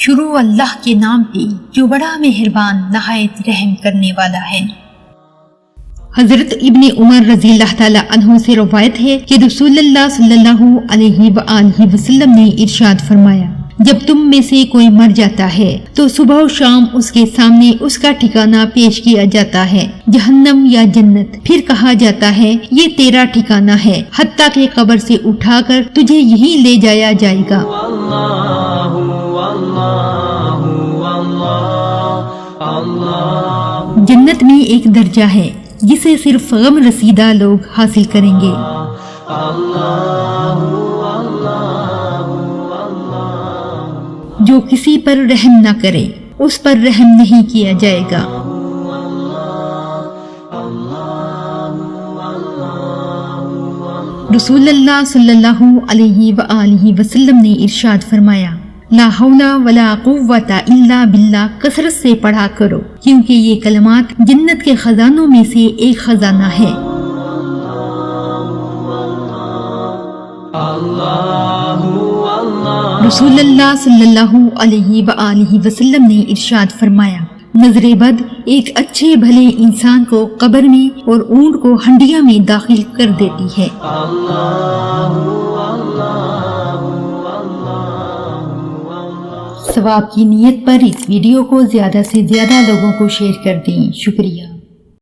شروع اللہ کے نام پہ جو بڑا مہربان نہایت رحم کرنے والا ہے۔ حضرت ابن عمر رضی اللہ تعالی عنہ سے روایت ہے کہ رسول اللہ صلی اللہ علیہ وآلہ وسلم نے ارشاد فرمایا، جب تم میں سے کوئی مر جاتا ہے تو صبح و شام اس کے سامنے اس کا ٹھکانہ پیش کیا جاتا ہے، جہنم یا جنت، پھر کہا جاتا ہے یہ تیرا ٹھکانہ ہے، حتیٰ کہ قبر سے اٹھا کر تجھے یہیں لے جایا جائے گا۔ جنت میں ایک درجہ ہے جسے صرف غم رسیدہ لوگ حاصل کریں گے۔ جو کسی پر رحم نہ کرے اس پر رحم نہیں کیا جائے گا۔ رسول اللہ صلی اللہ علیہ وآلہ وسلم نے ارشاد فرمایا، لا حول ولا قوت الا باللہ کثرت سے پڑھا کرو، کیونکہ یہ کلمات جنت کے خزانوں میں سے ایک خزانہ ہے۔ رسول اللہ صلی اللہ علیہ وآلہ وسلم نے ارشاد فرمایا، نظر بد ایک اچھے بھلے انسان کو قبر میں اور اونٹ کو ہنڈیا میں داخل کر دیتی ہے۔ ثواب کی نیت پر اس ویڈیو کو زیادہ سے زیادہ لوگوں کو شیئر کر دیں۔ شکریہ۔